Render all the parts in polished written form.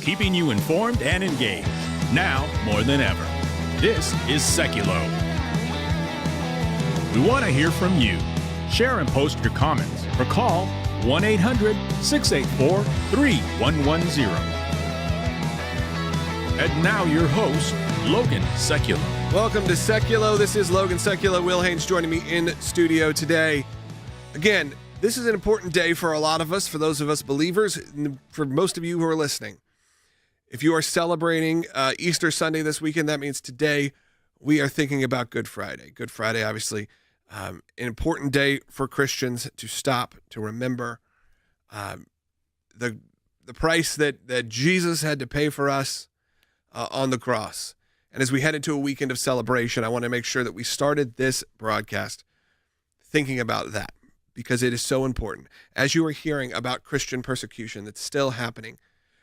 keeping you informed and engaged. Now more than ever. This is Sekulow. We want to hear from you. Share and post your comments or call 1-800-684-3110. And now your host, Logan Sekulow. Welcome to Sekulow. This is Logan Sekulow. Will Haynes joining me in studio today. Again, this is an important day for a lot of us, for those of us believers, and for most of you who are listening. If you are celebrating Easter Sunday this weekend, that means today we are thinking about Good Friday. Good Friday, obviously, an important day for Christians to stop, to remember the price that Jesus had to pay for us on the cross. And as we head into a weekend of celebration, I want to make sure that we started this broadcast thinking about that, because it is so important. As you are hearing about Christian persecution that's still happening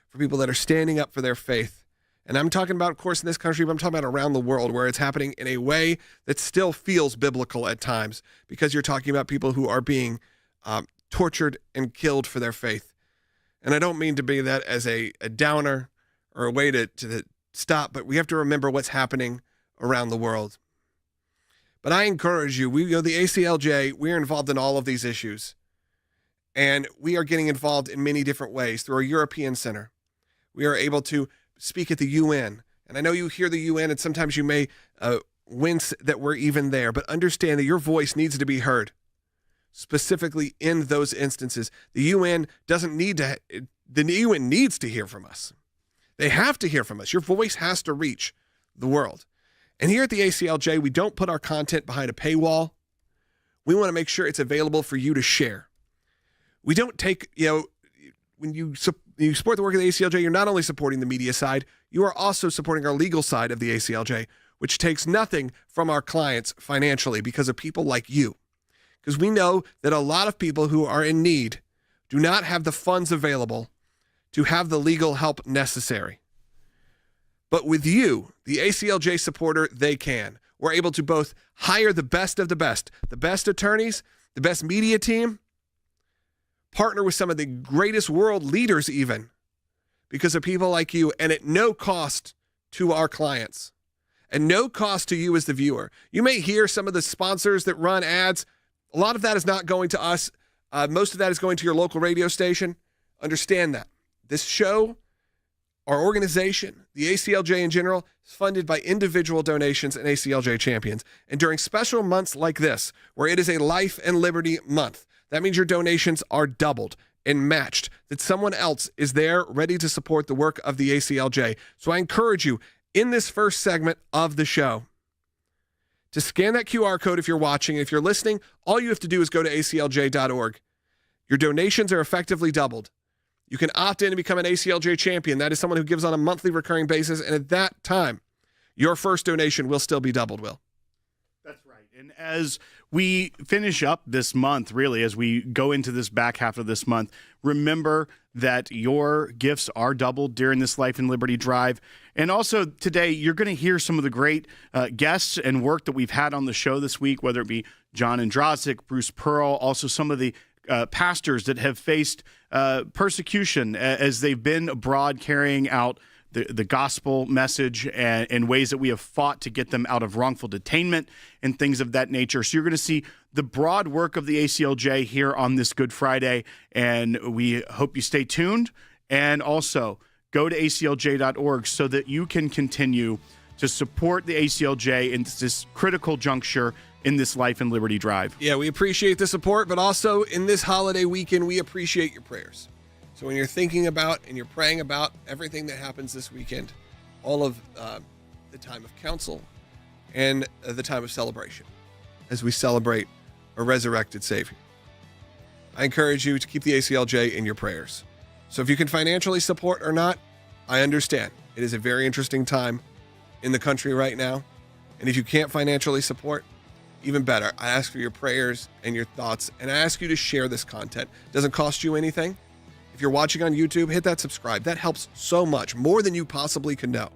for people that are standing up for their faith, and I'm talking about, of course, in this country, but I'm talking about around the world, where it's happening in a way that still feels biblical at times, because you're talking about people who are being tortured and killed for their faith. And I don't mean to be that as a downer or a way to stop, but we have to remember what's happening around the world. But I encourage you, the ACLJ, we're involved in all of these issues. And we are getting involved in many different ways through our European Center. We are able to speak at the UN. And I know you hear the UN, and sometimes you may wince that we're even there, but understand that your voice needs to be heard, specifically in those instances. The UN needs to hear from us. They have to hear from us. Your voice has to reach the world. And here at the ACLJ, we don't put our content behind a paywall. We want to make sure it's available for you to share. We don't take, when you support the work of the ACLJ, you're not only supporting the media side, you are also supporting our legal side of the ACLJ, which takes nothing from our clients financially because of people like you. Because we know that a lot of people who are in need do not have the funds available to have the legal help necessary. But with you, the ACLJ supporter, they can. We're able to both hire the best of the best attorneys, the best media team, partner with some of the greatest world leaders even, because of people like you, and at no cost to our clients, and no cost to you as the viewer. You may hear some of the sponsors that run ads. A lot of that is not going to us. Most of that is going to your local radio station. Understand that. This show, our organization, the ACLJ in general, is funded by individual donations and ACLJ champions. And during special months like this, where it is a life and liberty month, that means your donations are doubled and matched, that someone else is there ready to support the work of the ACLJ. So I encourage you, in this first segment of the show, to scan that QR code if you're watching. If you're listening, all you have to do is go to aclj.org. Your donations are effectively doubled. You can opt in and become an ACLJ champion. That is someone who gives on a monthly recurring basis, and at that time, your first donation will still be doubled, Will. That's right. And as we finish up this month, really, as we go into this back half of this month, remember that your gifts are doubled during this Life and Liberty Drive. And also today, you're going to hear some of the great guests and work that we've had on the show this week, whether it be John Ondrasik, Bruce Pearl, also some of the pastors that have faced persecution as they've been abroad carrying out the gospel message and in ways that we have fought to get them out of wrongful detainment and things of that nature. So you're going to see the broad work of the ACLJ here on this Good Friday, and we hope you stay tuned. And also go to aclj.org so that you can continue to support the ACLJ in this critical juncture in this Life and Liberty Drive. Yeah, we appreciate the support, but also in this holiday weekend, we appreciate your prayers. So when you're thinking about and you're praying about everything that happens this weekend, all of the time of counsel and the time of celebration, as we celebrate a resurrected Savior, I encourage you to keep the ACLJ in your prayers. So if you can financially support or not, I understand. It is a very interesting time in the country right now. And if you can't financially support, even better, I ask for your prayers and your thoughts, and I ask you to share this content. It doesn't cost you anything. If you're watching on YouTube, hit that subscribe. That helps so much, more than you possibly can know.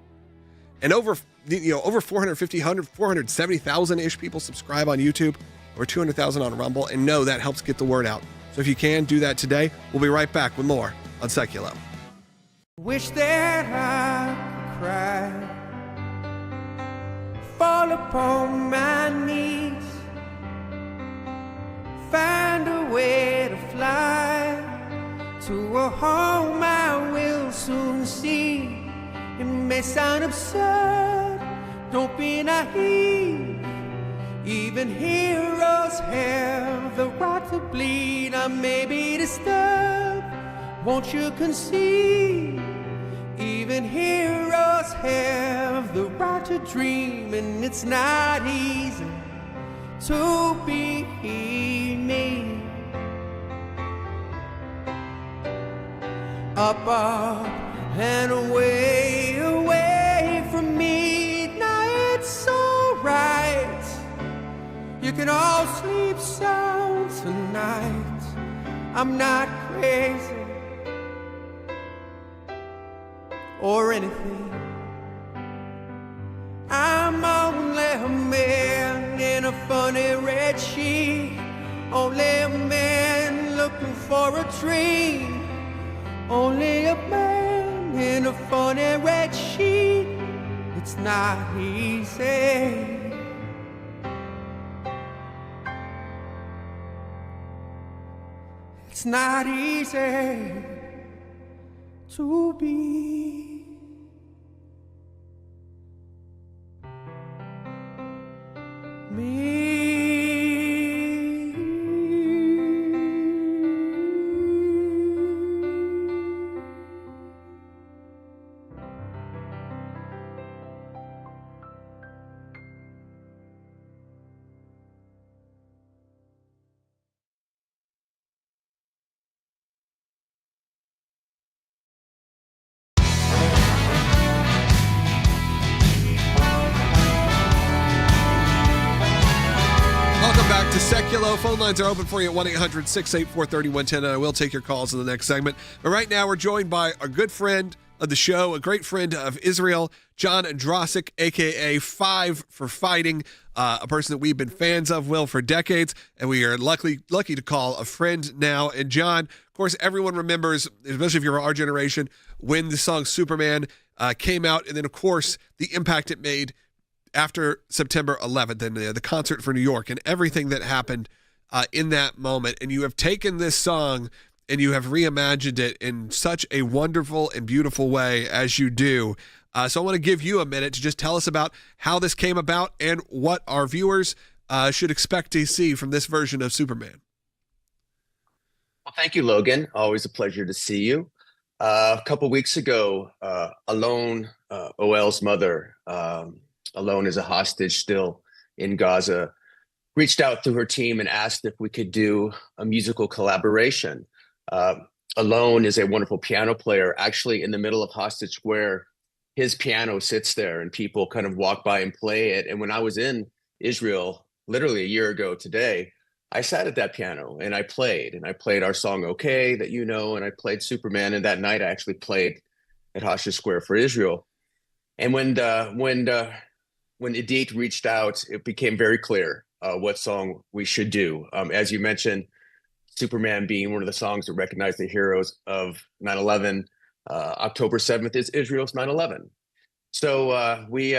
And over 470,000-ish people subscribe on YouTube, over 200,000 on Rumble, and know that helps get the word out. So if you can, do that today. We'll be right back with more on Sekulow. Wish that I could cry, fall upon my knees, find a way to fly to a home I will soon see. It may sound absurd, don't be naive. Even heroes have the right to bleed. I may be disturbed, won't you concede? Even heroes have the right to dream, and it's not easy to be me. Up, up, and away, away from me. Now it's alright, you can all sleep sound tonight. I'm not crazy or anything. I'm only a man in a funny red sheet, only a man looking for a dream, only a man in a funny red sheet. It's not easy. It's not easy to be me. Welcome back to Sekulow. Phone lines are open for you at 1-800-684-3110, and I will take your calls in the next segment. But right now, we're joined by a good friend of the show, a great friend of Israel, John Ondrasik, a.k.a. Five for Fighting, a person that we've been fans of, Will, for decades, and we are lucky to call a friend now. And John, of course, everyone remembers, especially if you're our generation, when the song Superman came out, and then, of course, the impact it made after September 11th and the concert for New York and everything that happened in that moment. And you have taken this song and you have reimagined it in such a wonderful and beautiful way as you do. So I want to give you a minute to just tell us about how this came about and what our viewers should expect to see from this version of Superman. Well, thank you, Logan. Always a pleasure to see you. A couple weeks ago, Alone, OL's mother, Alone is a hostage still in Gaza, reached out to her team and asked if we could do a musical collaboration. Alone is a wonderful piano player. Actually, in the middle of Hostage Square, his piano sits there and people kind of walk by and play it. And when I was in Israel, literally a year ago today, I sat at that piano and I played our song, Okay, that you know, and I played Superman. And that night I actually played at Hostage Square for Israel. And when Edith reached out, it became very clear what song we should do. As you mentioned, Superman being one of the songs that recognize the heroes of 9/11. October 7th is Israel's 9/11. So we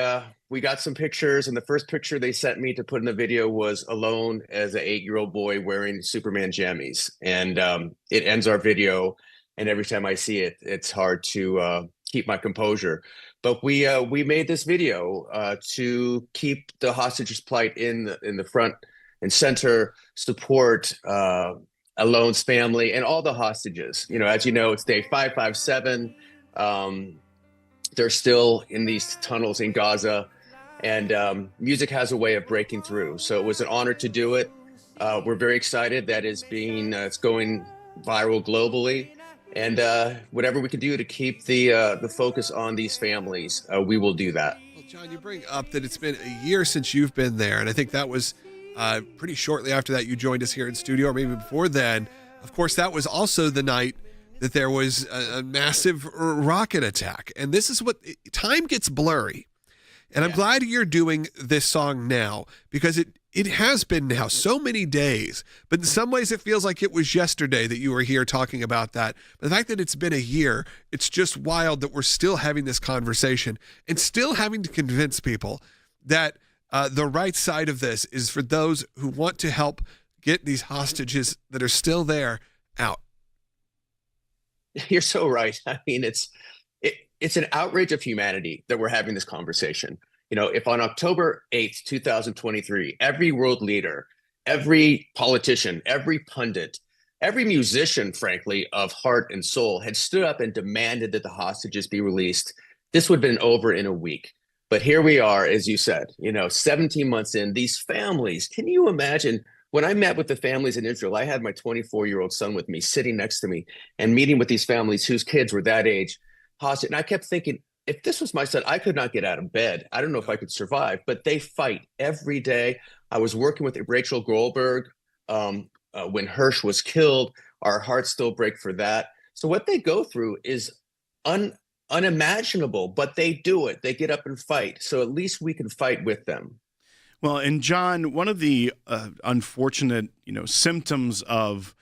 got some pictures, and the first picture they sent me to put in the video was Alone as an 8-year-old boy wearing Superman jammies. And it ends our video, and every time I see it, it's hard to keep my composure. But we made this video to keep the hostages' plight in the front and center, support Alone's family and all the hostages. You know, as you know, it's day 557. They're still in these tunnels in Gaza, and music has a way of breaking through. So it was an honor to do it. We're very excited that it's going viral globally. And whatever we can do to keep the focus on these families, we will do that. Well, John, you bring up that it's been a year since you've been there, and I think that was pretty shortly after that you joined us here in studio, or maybe before then. Of course, that was also the night that there was a massive rocket attack. And this is what time gets blurry. And I'm glad you're doing this song now, because it has been now so many days, but in some ways it feels like it was yesterday that you were here talking about that. But the fact that it's been a year, it's just wild that we're still having this conversation and still having to convince people that the right side of this is for those who want to help get these hostages that are still there out. You're so right. I mean, it's an outrage of humanity that we're having this conversation. You know, if on October 8th, 2023, every world leader, every politician, every pundit, every musician, frankly, of heart and soul had stood up and demanded that the hostages be released, this would have been over in a week. But here we are, as you said, 17 months in, these families, can you imagine? When I met with the families in Israel, I had my 24-year-old son with me sitting next to me and meeting with these families whose kids were that age, hostage. And I kept thinking, if this was my son, I could not get out of bed. I don't know if I could survive, but they fight every day. I was working with Rachel Goldberg when Hirsch was killed. Our hearts still break for that. So what they go through is unimaginable, but they do it. They get up and fight. So at least we can fight with them. Well, and John, one of the unfortunate, symptoms of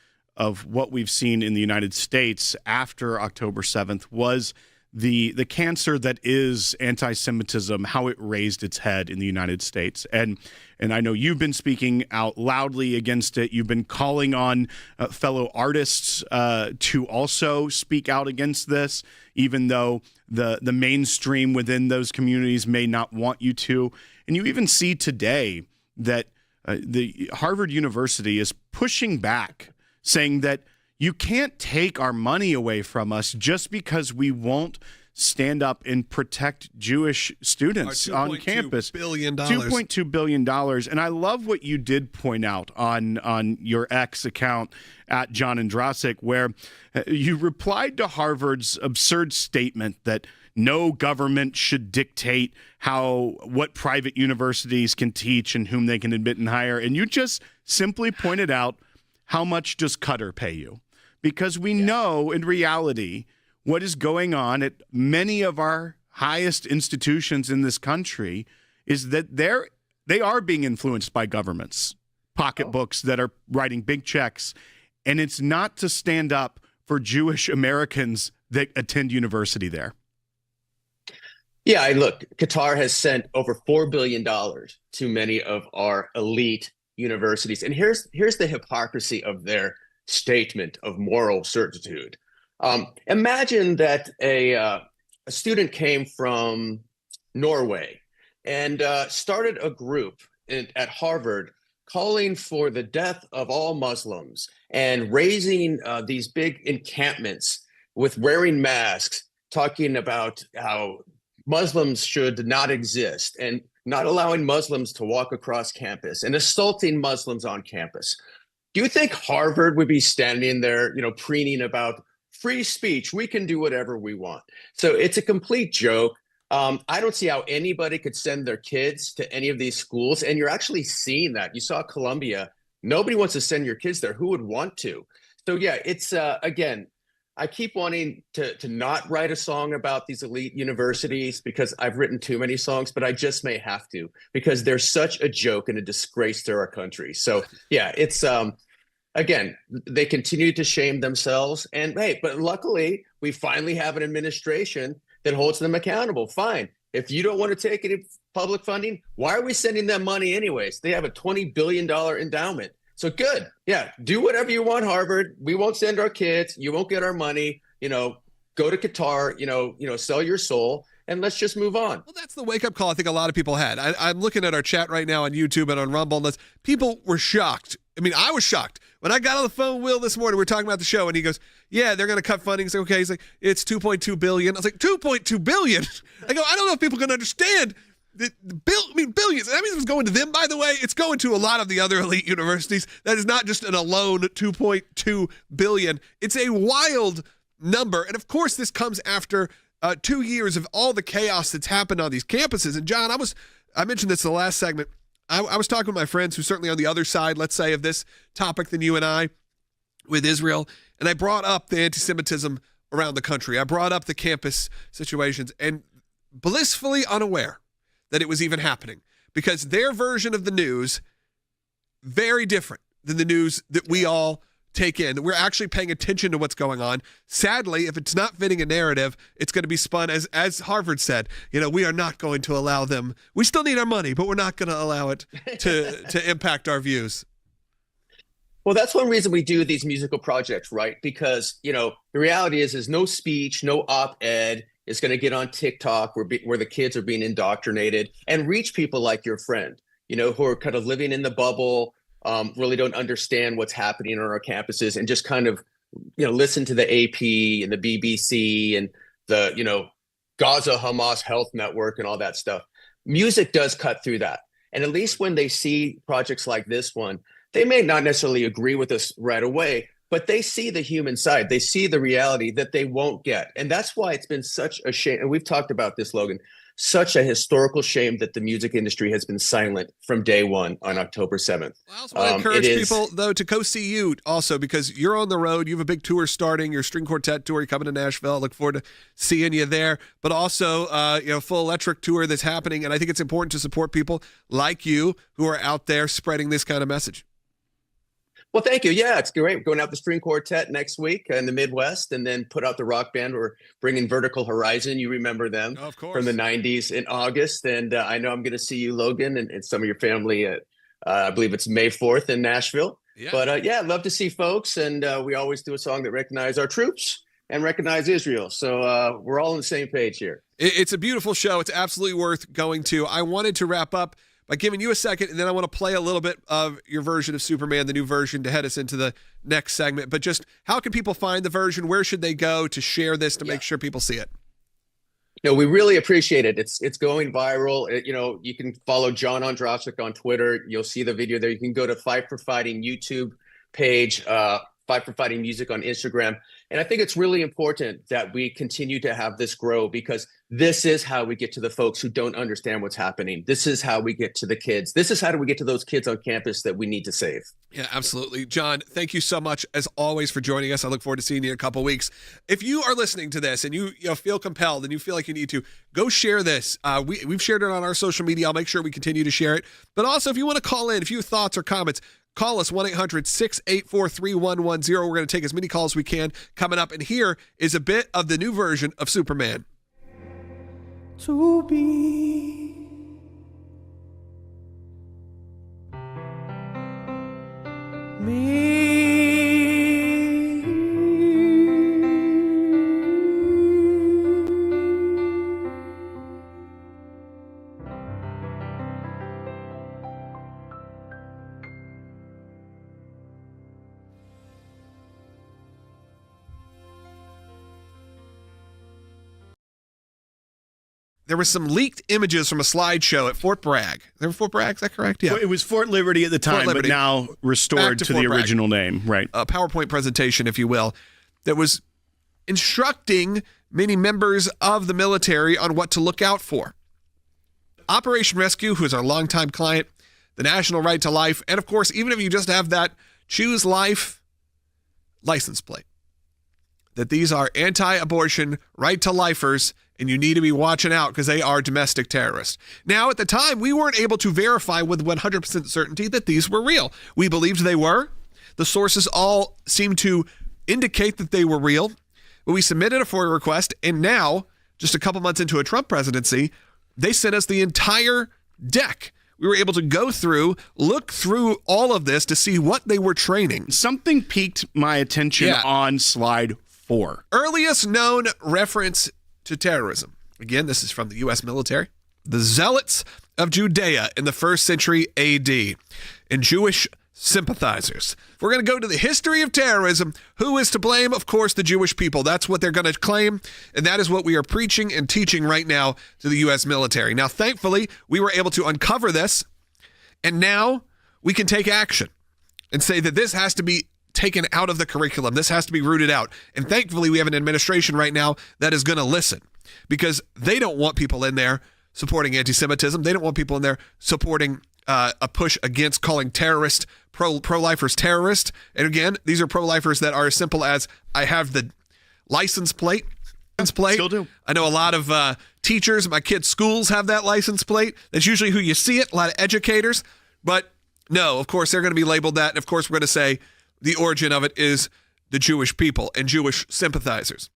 what we've seen in the United States after October 7th was the cancer that is anti-Semitism, how it raised its head in the United States. And I know you've been speaking out loudly against it. You've been calling on fellow artists to also speak out against this, even though the mainstream within those communities may not want you to. And you even see today that the Harvard University is pushing back, saying that you can't take our money away from us just because we won't stand up and protect Jewish students on campus. $2.2 billion. And I love what you did point out on your X account at John Ondrasik, where you replied to Harvard's absurd statement that no government should dictate what private universities can teach and whom they can admit and hire. And you just simply pointed out, how much does Qatar pay you? Because we know in reality what is going on at many of our highest institutions in this country is that they are being influenced by governments, pocketbooks that are writing big checks. And it's not to stand up for Jewish Americans that attend university there. Yeah, look, Qatar has sent over $4 billion to many of our elite universities. And here's the hypocrisy of their statement of moral certitude. Imagine that a student came from Norway and started a group at Harvard calling for the death of all Muslims and raising these big encampments with wearing masks, talking about how Muslims should not exist and not allowing Muslims to walk across campus and assaulting Muslims on campus. Do you think Harvard would be standing there, preening about free speech? We can do whatever we want. So it's a complete joke. I don't see how anybody could send their kids to any of these schools. And you're actually seeing that. You saw Columbia. Nobody wants to send your kids there. Who would want to? So, yeah, it's again, I keep wanting to not write a song about these elite universities because I've written too many songs, but I just may have to because they're such a joke and a disgrace to our country. So, yeah, it's again, they continue to shame themselves. And hey, but luckily, we finally have an administration that holds them accountable. Fine. If you don't want to take any public funding, why are we sending them money anyways? They have a $20 billion endowment. So good. Yeah. Do whatever you want, Harvard. We won't send our kids. You won't get our money. Go to Qatar, sell your soul, and let's just move on. Well, that's the wake-up call I think a lot of people had. I'm looking at our chat right now on YouTube and on Rumble, and people were shocked. I mean, I was shocked. When I got on the phone with Will this morning, we were talking about the show, and he goes, yeah, they're going to cut funding. He's like, okay. He's like, it's $2.2 billion. I was like, $2.2 billion? I go, I don't know if people can understand. Billions. That means it's going to them, by the way. It's going to a lot of the other elite universities. That is not just an alone $2.2 billion. It's a wild number. And of course, this comes after 2 years of all the chaos that's happened on these campuses. And John, I mentioned this in the last segment. I was talking with my friends who certainly on the other side, let's say, of this topic than you and I with Israel. And I brought up the anti-Semitism around the country. I brought up the campus situations and blissfully unaware that it was even happening because their version of the news very different than the news that we all take in. We're actually paying attention to what's going on. Sadly, if it's not fitting a narrative, it's going to be spun as Harvard said, we are not going to allow them. We still need our money, but we're not going to allow it to impact our views. Well, that's one reason we do these musical projects, right? Because, the reality is no speech, no op-ed is going to get on TikTok where the kids are being indoctrinated and reach people like your friend, who are kind of living in the bubble, really don't understand what's happening on our campuses and just kind of, listen to the AP and the BBC and the, Gaza Hamas Health Network and all that stuff. Music does cut through that. And at least when they see projects like this one, they may not necessarily agree with us right away, but they see the human side. They see the reality that they won't get. And that's why it's been such a shame. And we've talked about this, Logan, such a historical shame that the music industry has been silent from day one on October 7th. I also want to encourage people, though, to go see you also, because you're on the road. You have a big tour starting, your string quartet tour. You're coming to Nashville. I look forward to seeing you there. But also, full electric tour that's happening. And I think it's important to support people like you who are out there spreading this kind of message. Well, thank you. Yeah, it's great. We're going out the string quartet next week in the Midwest, and then put out the rock band. We're bringing Vertical Horizon. You remember them from the 90s in August. And I know I'm going to see you, Logan, and some of your family at, I believe it's May 4th in Nashville. Yeah. But I'd love to see folks. And we always do a song that recognizes our troops and recognize Israel. So we're all on the same page here. It's a beautiful show. It's absolutely worth going to. I wanted to wrap up by giving you a second, and then I want to play a little bit of your version of Superman, the new version, to head us into the next segment. But just how can people find the version? Where should they go to share this to make sure people see it? We really appreciate it. It's going viral. You can follow John Ondrasik on Twitter. You'll see the video there. You can go to Fight for Fighting YouTube page, Fight for Fighting Music on Instagram. And I think it's really important that we continue to have this grow, because this is how we get to the folks who don't understand what's happening. This is how we get to the kids. This is how do we get to those kids on campus that we need to save. Yeah, absolutely. John, thank you so much, as always, for joining us. I look forward to seeing you in a couple weeks. If you are listening to this and you feel compelled and you feel like you need to, go share this. We've shared it on our social media. I'll make sure we continue to share it. But also, if you want to call in, if you have thoughts or comments, call us 1-800-684-3110. We're going to take as many calls as we can coming up. And here is a bit of the new version of Superman. To be me. There were some leaked images from a slideshow at Fort Bragg. They were Fort Bragg, is that correct? Yeah. Well, it was Fort Liberty at the time, but now restored to the original name. Right. A PowerPoint presentation, if you will, that was instructing many members of the military on what to look out for. Operation Rescue, who is our longtime client, the National Right to Life, and of course, even if you just have that Choose Life license plate, that these are anti-abortion, right-to-lifers, and you need to be watching out because they are domestic terrorists. Now, at the time, we weren't able to verify with 100% certainty that these were real. We believed they were. The sources all seemed to indicate that they were real. But we submitted a FOIA request, and now, just a couple months into a Trump presidency, they sent us the entire deck. We were able to go through, look through all of this to see what they were training. Something piqued my attention on slide 4. Earliest known reference to terrorism. Again, this is from the U.S. military. The zealots of Judea in the 1st century A.D. and Jewish sympathizers. If we're going to go to the history of terrorism, who is to blame? Of course, the Jewish people. That's what they're going to claim, and that is what we are preaching and teaching right now to the U.S. military. Now, thankfully, we were able to uncover this, and now we can take action and say that this has to be taken out of the curriculum. This has to be rooted out. And thankfully, we have an administration right now that is going to listen, because they don't want people in there supporting anti-Semitism. They don't want people in there supporting a push against calling terrorist pro-lifers terrorist. And again, these are pro-lifers that are as simple as, I have the license plate. Still do. I know a lot of teachers, my kids' schools have that license plate. That's usually who you see it, a lot of educators. But No, of course, they're going to be labeled that. And of course, we're going to say the origin of it is the Jewish people and Jewish sympathizers.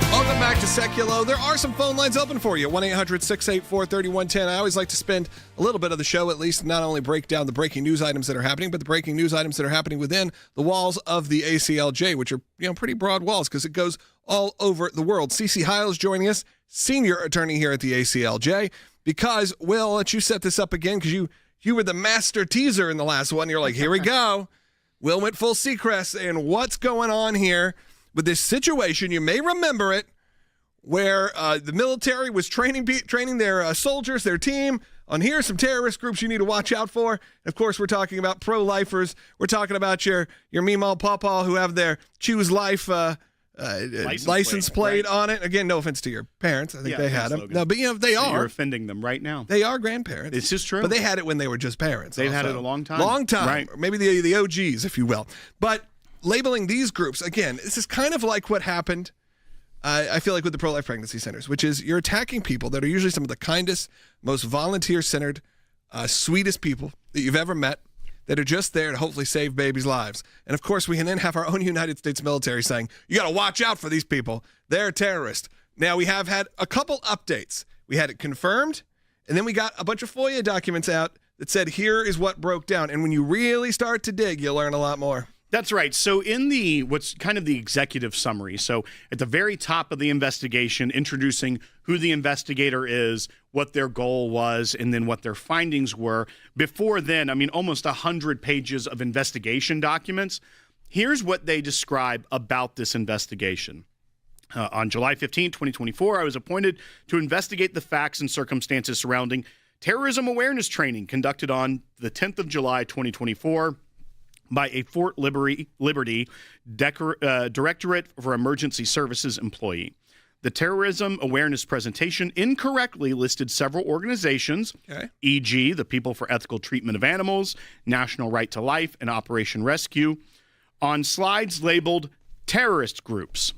Welcome back to Sekulow. There are some phone lines open for you. 1-800-684-3110. I always like to spend a little bit of the show, at least, not only break down the breaking news items that are happening, but the breaking news items that are happening within the walls of the ACLJ, which are, pretty broad walls because it goes all over the world. Cece Heil is joining us, senior attorney here at the ACLJ, because, Will, I'll let you set this up again because you were the master teaser in the last one. You're like, here we go. Will went full Seacrest, and what's going on here with this situation? You may remember it, where the military was training their soldiers, their team, on here are some terrorist groups you need to watch out for. And of course, we're talking about pro-lifers. We're talking about your Meemaw Pawpaw who have their Choose Life license plate on it. Again, no offense to your parents. I think they had them. No, but they are. You're offending them right now. They are grandparents. It's just true. But they had it when they were just parents. They've had it a long time. Long time. Right. Or maybe the OGs, if you will. But labeling these groups, again, this is kind of like what happened, I feel like, with the pro-life pregnancy centers, which is you're attacking people that are usually some of the kindest, most volunteer-centered, sweetest people that you've ever met, that are just there to hopefully save babies' lives. And of course, we can then have our own United States military saying, you got to watch out for these people. They're terrorists. Now, we have had a couple updates. We had it confirmed, and then we got a bunch of FOIA documents out that said, here is what broke down. And when you really start to dig, you'll learn a lot more. That's right. So in what's kind of the executive summary, so at the very top of the investigation, introducing who the investigator is, what their goal was, and then what their findings were. Before then, almost 100 pages of investigation documents. Here's what they describe about this investigation. On July 15, 2024, I was appointed to investigate the facts and circumstances surrounding terrorism awareness training conducted on the 10th of July, 2024. By a Fort Liberty Directorate for Emergency Services employee. The terrorism awareness presentation incorrectly listed several organizations, e.g., the People for Ethical Treatment of Animals, National Right to Life, and Operation Rescue, on slides labeled terrorist groups.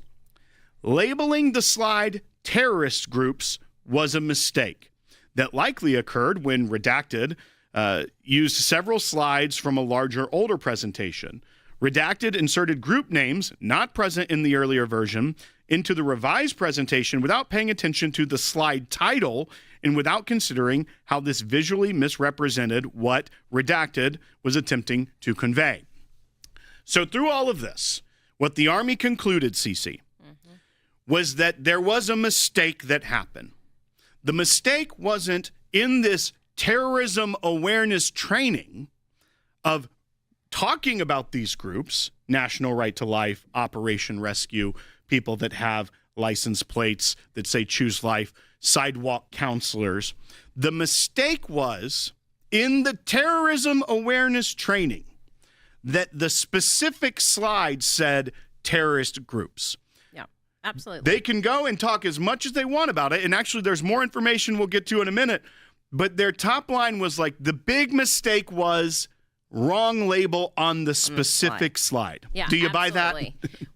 Labeling the slide terrorist groups was a mistake that likely occurred when Redacted used several slides from a larger, older presentation. Redacted inserted group names not present in the earlier version into the revised presentation without paying attention to the slide title and without considering how this visually misrepresented what Redacted was attempting to convey. So through all of this, what the Army concluded, Cece, was that there was a mistake that happened. The mistake wasn't in this terrorism awareness training of talking about these groups, National Right to Life, Operation Rescue, people that have license plates that say Choose Life, sidewalk counselors. The mistake was in the terrorism awareness training that the specific slide said terrorist groups. Yeah, absolutely. They can go and talk as much as they want about it, and actually there's more information we'll get to in a minute. But their top line was like, the big mistake was wrong label on the specific slide. Yeah, do you buy that?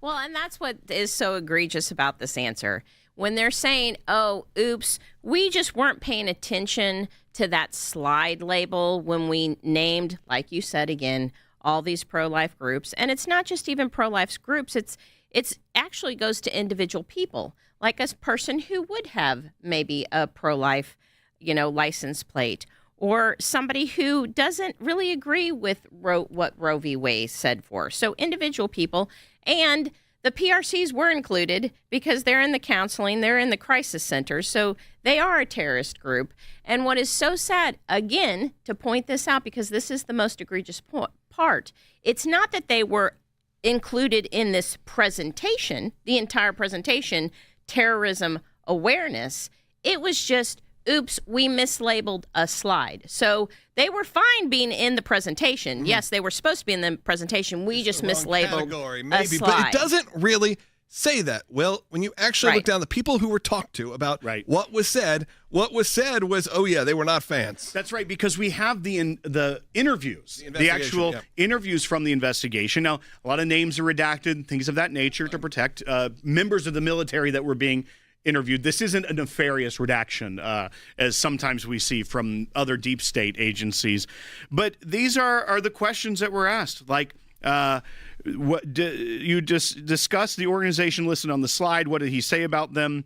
Well, and that's what is so egregious about this answer. When they're saying, oh, oops, we just weren't paying attention to that slide label when we named, like you said again, all these pro-life groups. And it's not just even pro-life groups. It's actually goes to individual people, like a person who would have maybe a pro-life license plate, or somebody who doesn't really agree with what Roe v. Wade said for. So individual people, and the PRCs were included because they're in the counseling, they're in the crisis centers, so they are a terrorist group. And what is so sad, again, to point this out, because this is the most egregious part, it's not that they were included in this presentation, the entire presentation, terrorism awareness. It was just, oops, we mislabeled a slide. So they were fine being in the presentation. Yes, they were supposed to be in the presentation. We just mislabeled a slide. But it doesn't really say that. Well, when you actually look down the people who were talked to about what was said was, oh yeah, they were not fans. That's right, because we have the interviews, the actual interviews from the investigation. Now, a lot of names are redacted, things of that nature to protect members of the military that were being interviewed. This isn't a nefarious redaction, as sometimes we see from other deep state agencies. But these are the questions that were asked. Like, what you just discussed the organization listed on the slide. What did he say about them?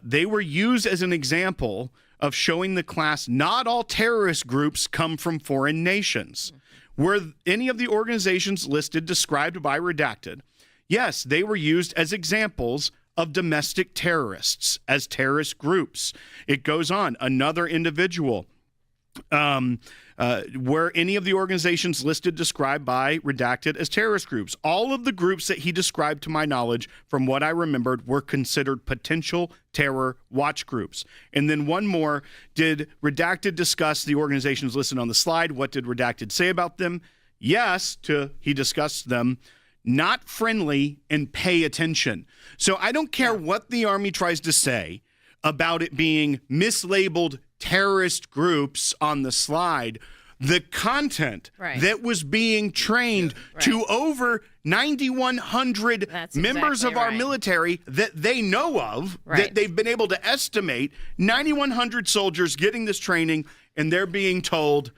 They were used as an example of showing the class not all terrorist groups come from foreign nations. Were any of the organizations listed described by redacted? Yes, they were used as examples of domestic terrorists, as terrorist groups. It goes on. Another individual. Were any of the organizations listed described by redacted as terrorist groups? All of the groups that he described, to my knowledge, from what I remembered, were considered potential terror watch groups. And then one more, did redacted discuss the organizations listed on the slide? What did redacted say about them? Yes, he discussed them. Not friendly and pay attention. So I don't care what the Army tries to say about it being mislabeled terrorist groups on the slide. The content that was being trained to over 9,100 members of our military that they know of, that they've been able to estimate, 9,100 soldiers getting this training, and they're being told,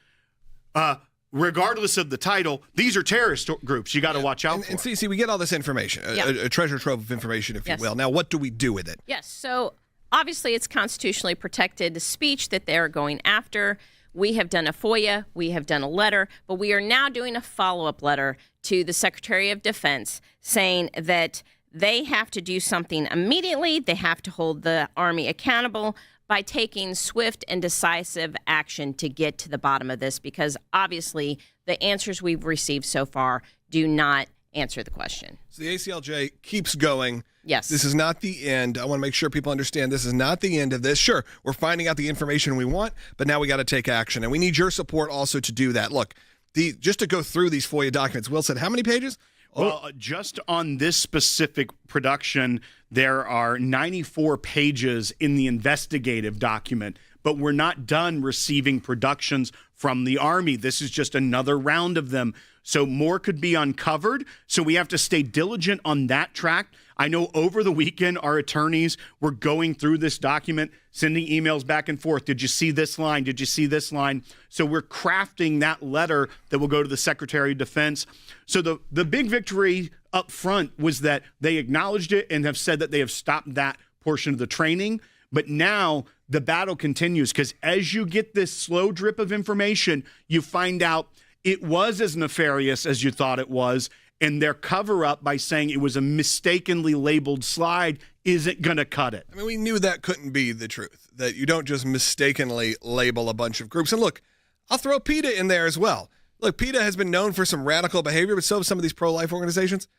regardless of the title, these are terrorist groups. You got to watch out for. And see, we get all this information, a treasure trove of information, if you will. Now, what do we do with it? Yes. So obviously, it's constitutionally protected speech that they're going after. We have done a FOIA, we have done a letter, but we are now doing a follow-up letter to the Secretary of Defense saying that they have to do something immediately. They have to hold the Army accountable by taking swift and decisive action to get to the bottom of this, because obviously the answers we've received so far do not answer the question. So the ACLJ keeps going. Yes. This is not the end. I want to make sure people understand this is not the end of this. Sure, we're finding out the information we want, but now we got to take action. And we need your support also to do that. Look, just to go through these FOIA documents, Will said, how many pages? Well, just on this specific production, there are 94 pages in the investigative document, but we're not done receiving productions from the Army. This is just another round of them. So more could be uncovered. So we have to stay diligent on that track. I know over the weekend, our attorneys were going through this document, sending emails back and forth. Did you see this line? Did you see this line? So we're crafting that letter that will go to the Secretary of Defense. So the big victory up front was that they acknowledged it and have said that they have stopped that portion of the training. But now the battle continues, because as you get this slow drip of information, you find out it was as nefarious as you thought it was. And their cover-up by saying it was a mistakenly labeled slide isn't going to cut it. I mean, we knew that couldn't be the truth, that you don't just mistakenly label a bunch of groups. And look, I'll throw PETA in there as well. Look, PETA has been known for some radical behavior, but so have some of these pro-life organizations.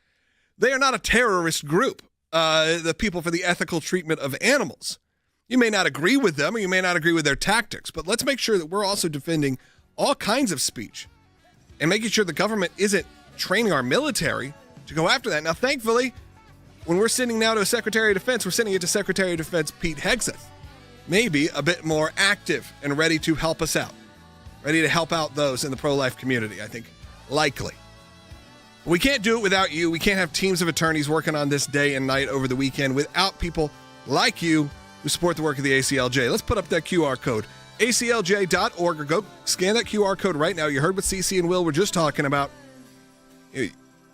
They are not a terrorist group, the people for the ethical treatment of animals. You may not agree with them, or you may not agree with their tactics, but let's make sure that we're also defending all kinds of speech and making sure the government isn't training our military to go after that. Now, thankfully, when we're sending now to a Secretary of Defense, we're sending it to Secretary of Defense Pete Hegseth. Maybe a bit more active and ready to help us out. Ready to help out those in the pro-life community, I think. Likely. We can't do it without you. We can't have teams of attorneys working on this day and night over the weekend without people like you who support the work of the ACLJ. Let's put up that QR code. ACLJ.org, or go scan that QR code right now. You heard what CC and Will were just talking about.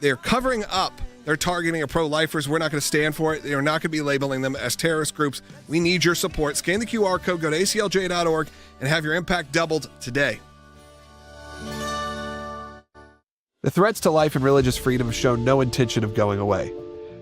They're covering up their targeting of pro-lifers. We're not going to stand for it. They're not going to be labeling them as terrorist groups. We need your support. Scan the QR code, go to aclj.org, and have your impact doubled today. The threats to life and religious freedom have shown no intention of going away,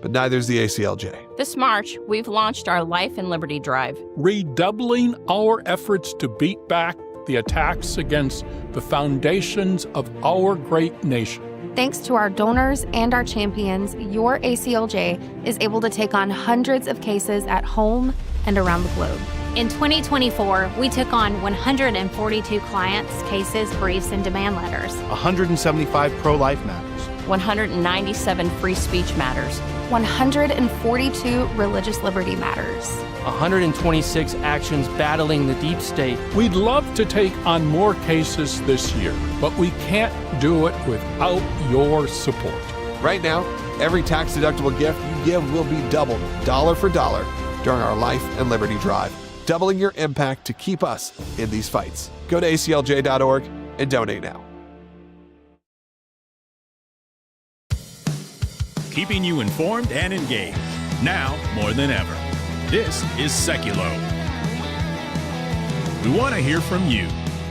but neither is the ACLJ. This March, we've launched our Life and Liberty Drive, redoubling our efforts to beat back the attacks against the foundations of our great nation. Thanks to our donors and our champions, your ACLJ is able to take on hundreds of cases at home and around the globe. In 2024, we took on 142 clients, cases, briefs, and demand letters. 175 pro-life matters. 197 free speech matters. 142 religious liberty matters. 126 actions battling the deep state. We'd love to take on more cases this year, but we can't do it without your support. Right now, every tax-deductible gift you give will be doubled, dollar for dollar, during our Life and Liberty Drive, doubling your impact to keep us in these fights. Go to aclj.org and donate now. Keeping you informed and engaged, now more than ever. This is Sekulow. We want to hear from you.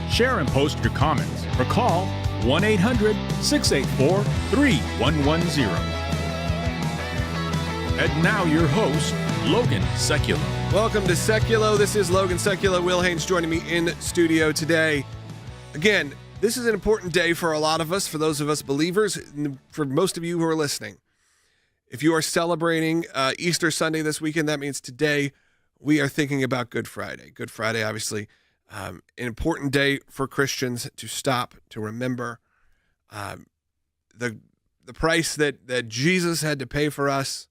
Share and post your comments or call 1-800-684-3110. And now your host, Logan Sekulow. Welcome to Sekulow. This is Logan Sekulow. Will Haynes joining me in studio today. Again, this is an important day for a lot of us, for those of us believers, and for most of you who are listening. If you are celebrating Easter Sunday this weekend, that means today we are thinking about Good Friday. Good Friday, obviously, an important day for Christians to stop, to remember the price that Jesus had to pay for us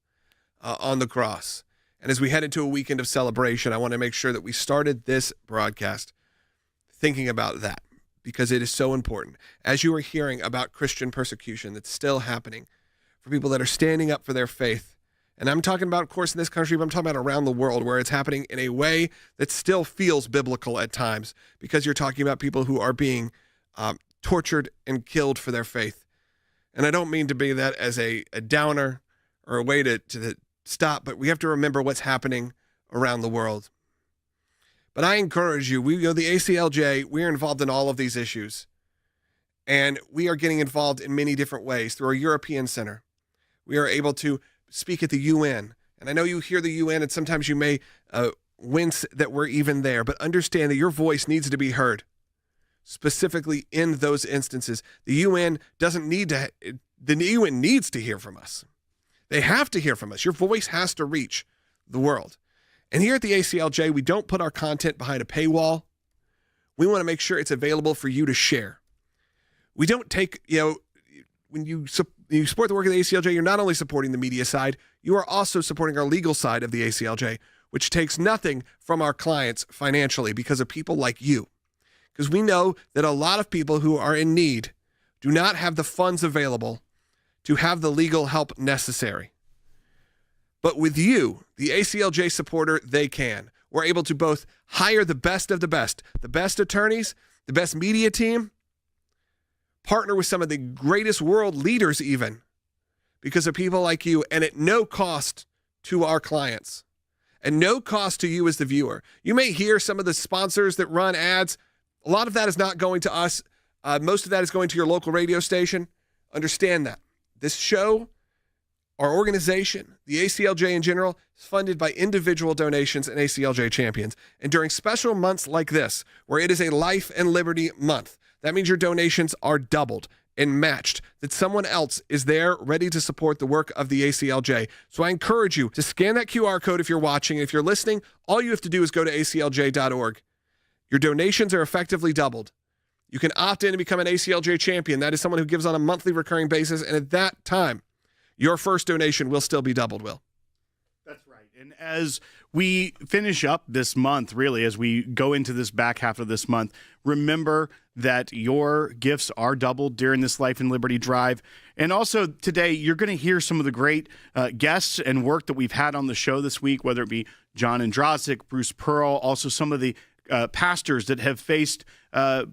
on the cross. And as we head into a weekend of celebration, I want to make sure that we started this broadcast thinking about that, because it is so important. As you are hearing about Christian persecution that's still happening for people that are standing up for their faith, and I'm talking about, of course, in this country, but I'm talking about around the world, where it's happening in a way that still feels biblical at times, because you're talking about people who are being tortured and killed for their faith. And I don't mean to be that as a downer or a way to stop, but we have to remember what's happening around the world. But I encourage you, the ACLJ, we're involved in all of these issues. And we are getting involved in many different ways through our European Center. We are able to speak at the UN. And I know you hear the UN, and sometimes you may wince that we're even there, but understand that your voice needs to be heard, specifically in those instances. The UN needs to hear from us. They have to hear from us. Your voice has to reach the world. And here at the ACLJ, we don't put our content behind a paywall. We want to make sure it's available for you to share. We don't take, when you support the work of the ACLJ, you're not only supporting the media side, you are also supporting our legal side of the ACLJ, which takes nothing from our clients financially because of people like you. Because we know that a lot of people who are in need do not have the funds available to have the legal help necessary. But with you, the ACLJ supporter, they can. We're able to both hire the best of the best attorneys, the best media team, partner with some of the greatest world leaders even, because of people like you, and at no cost to our clients, and no cost to you as the viewer. You may hear some of the sponsors that run ads. A lot of that is not going to us. Most of that is going to your local radio station. Understand that. This show, our organization, the ACLJ in general, is funded by individual donations and ACLJ champions. And during special months like this, where it is a Life and Liberty month, that means your donations are doubled and matched, that someone else is there ready to support the work of the ACLJ. So I encourage you to scan that QR code if you're watching. If you're listening, all you have to do is go to aclj.org. Your donations are effectively doubled. You can opt in and become an ACLJ champion. That is someone who gives on a monthly recurring basis. And at that time, your first donation will still be doubled, Will. That's right. And as we finish up this month, really, as we go into this back half of this month, remember that your gifts are doubled during this Life and Liberty Drive. And also today, you're going to hear some of the great guests and work that we've had on the show this week, whether it be John Ondrasik, Bruce Pearl, also some of the pastors that have faced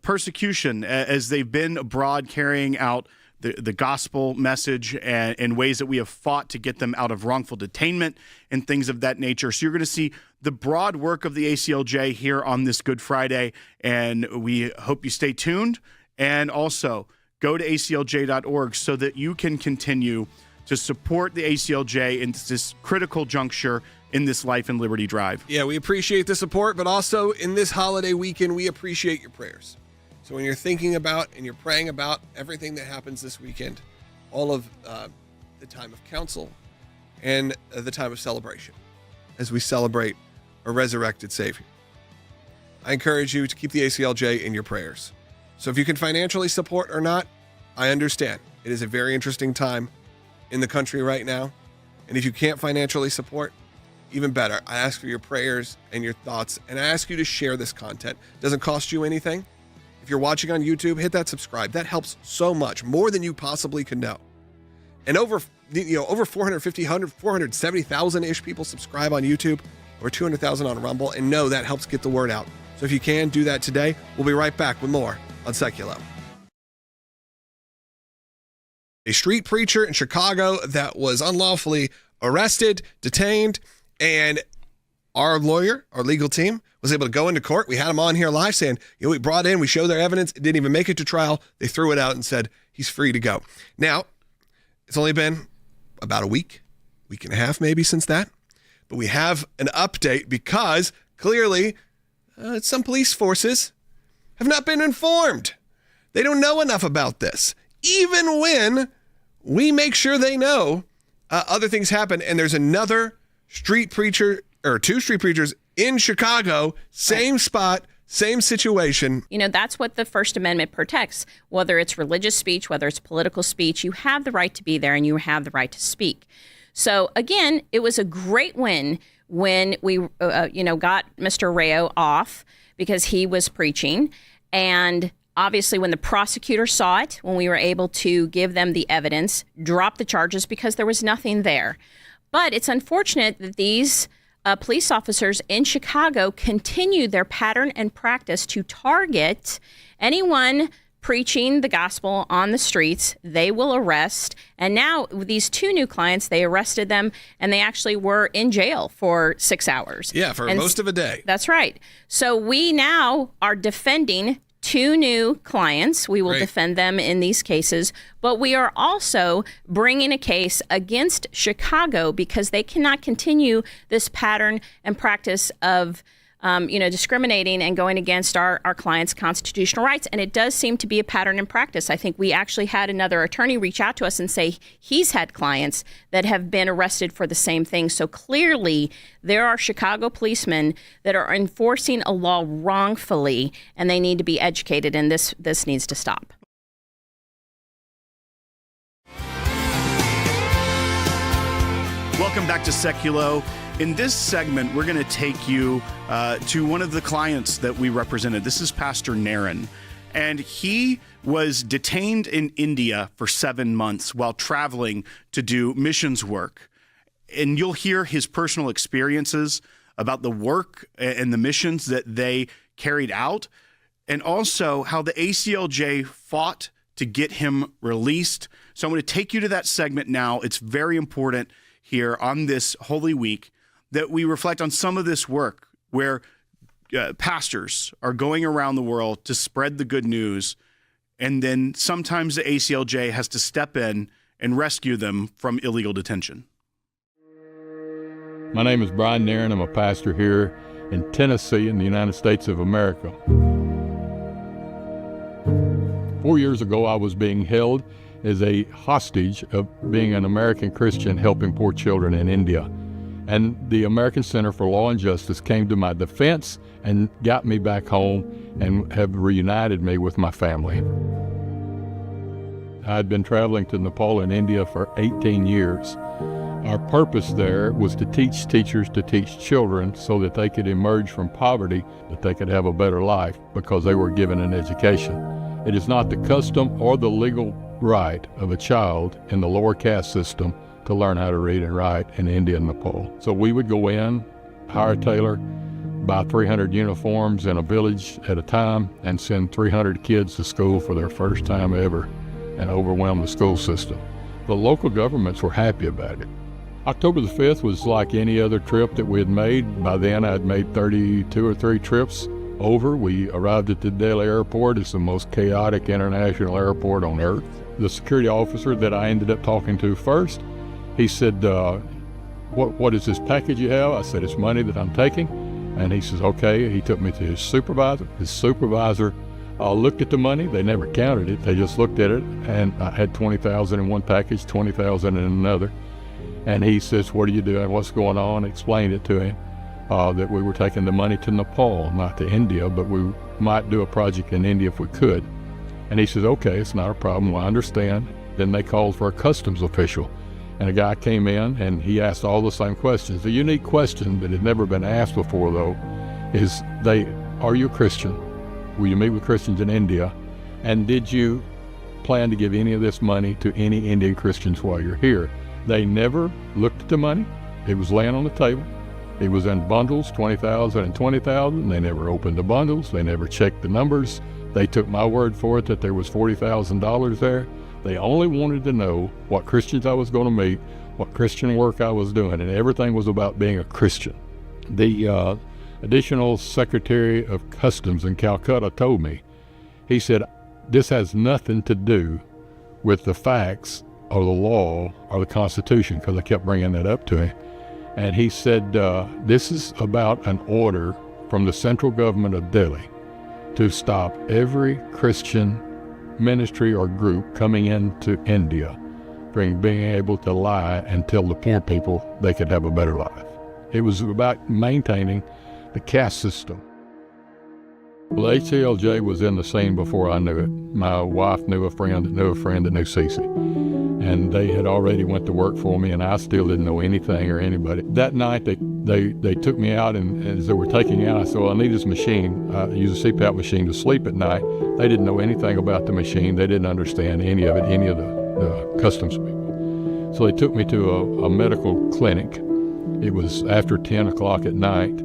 persecution as they've been abroad carrying out the gospel message and in ways that we have fought to get them out of wrongful detainment and things of that nature. So you're going to see the broad work of the ACLJ here on this Good Friday, and we hope you stay tuned. And also go to aclj.org so that you can continue to support the ACLJ in this critical juncture in this Life and Liberty Drive. Yeah, we appreciate the support, but also in this holiday weekend, we appreciate your prayers. So when you're thinking about and you're praying about everything that happens this weekend, all of the time of counsel and the time of celebration, as we celebrate a resurrected Savior, I encourage you to keep the ACLJ in your prayers. So if you can financially support or not, I understand. It is a very interesting time in the country right now. And if you can't financially support, even better, I ask for your prayers and your thoughts, and I ask you to share this content. It doesn't cost you anything. If you're watching on YouTube, hit that subscribe. That helps so much, more than you possibly could know. And over 470,000-ish people subscribe on YouTube, over 200,000 on Rumble, and know that helps get the word out. So if you can, do that today. We'll be right back with more on Sekulow. A street preacher in Chicago that was unlawfully arrested, detained, and our lawyer, our legal team, was able to go into court. We had him on here live saying, we brought in, we showed their evidence. It didn't even make it to trial. They threw it out and said, he's free to go. Now, it's only been about a week and a half maybe since that. But we have an update because clearly some police forces have not been informed. They don't know enough about this. Even when we make sure they know, other things happen. And there's another street preacher, or two street preachers in Chicago, same spot, same situation. That's what the First Amendment protects. Whether it's religious speech, whether it's political speech, you have the right to be there and you have the right to speak. So again, it was a great win when we, got Mr. Rayo off because he was preaching. And obviously when the prosecutor saw it, when we were able to give them the evidence, drop the charges because there was nothing there. But it's unfortunate that these police officers in Chicago continue their pattern and practice to target anyone preaching the gospel on the streets. They will arrest. And now with these two new clients, they arrested them and they actually were in jail for 6 hours. Yeah, for most of a day. That's right. So we now are defending two new clients. We will defend them in these cases, but we are also bringing a case against Chicago because they cannot continue this pattern and practice of discriminating and going against our clients' constitutional rights. And it does seem to be a pattern in practice. I think we actually had another attorney reach out to us and say he's had clients that have been arrested for the same thing. So clearly there are Chicago policemen that are enforcing a law wrongfully, and they need to be educated, and this needs to stop. Welcome back to Sekulow. In this segment, we're going to take you to one of the clients that we represented. This is Pastor Nerren, and he was detained in India for 7 months while traveling to do missions work. And you'll hear his personal experiences about the work and the missions that they carried out, and also how the ACLJ fought to get him released. So I'm going to take you to that segment now. It's very important here on this Holy Week that we reflect on some of this work where pastors are going around the world to spread the good news, and then sometimes the ACLJ has to step in and rescue them from illegal detention. My name is Bryan Nerren. I'm a pastor here in Tennessee in the United States of America. 4 years ago, I was being held as a hostage of being an American Christian helping poor children in India. And the American Center for Law and Justice came to my defense and got me back home and have reunited me with my family. I had been traveling to Nepal and India for 18 years. Our purpose there was to teach teachers to teach children so that they could emerge from poverty, that they could have a better life because they were given an education. It is not the custom or the legal right of a child in the lower caste system to learn how to read and write in India and Nepal. So we would go in, hire a tailor, buy 300 uniforms in a village at a time, and send 300 kids to school for their first time ever and overwhelm the school system. The local governments were happy about it. October the 5th was like any other trip that we had made. By then I had made 32 or 3 trips over. We arrived at the Delhi airport. It's the most chaotic international airport on earth. The security officer that I ended up talking to first, he said, what is this package you have? I said, it's money that I'm taking. And he says, okay. He took me to his supervisor. His supervisor looked at the money. They never counted it. They just looked at it. And I had $20,000 in one package, $20,000 in another. And he says, what are you doing? What's going on? I explained it to him, that we were taking the money to Nepal, not to India, but we might do a project in India if we could. And he says, okay, it's not a problem. Well, I understand. Then they called for a customs official. And a guy came in and he asked all the same questions. The unique question that had never been asked before, though, is are you a Christian? Will you meet with Christians in India? And did you plan to give any of this money to any Indian Christians while you're here? They never looked at the money. It was laying on the table. It was in bundles, 20,000 and 20,000. They never opened the bundles. They never checked the numbers. They took my word for it that there was $40,000 there. They only wanted to know what Christians I was going to meet, what Christian work I was doing, and everything was about being a Christian. The additional Secretary of Customs in Calcutta told me, he said, this has nothing to do with the facts or the law or the Constitution, because I kept bringing that up to him. And he said, this is about an order from the central government of Delhi to stop every Christian ministry or group coming into India from being able to lie and tell the poor people they could have a better life. It was about maintaining the caste system. Well, ACLJ was in the scene before I knew it. My wife knew a friend that knew a friend that knew Cece. And they had already went to work for me, and I still didn't know anything or anybody. That night, they took me out, and as they were taking me out, I said, well, I need this machine. I use a CPAP machine to sleep at night. They didn't know anything about the machine. They didn't understand any of it, any of the customs people. So they took me to a medical clinic. It was after 10 o'clock at night,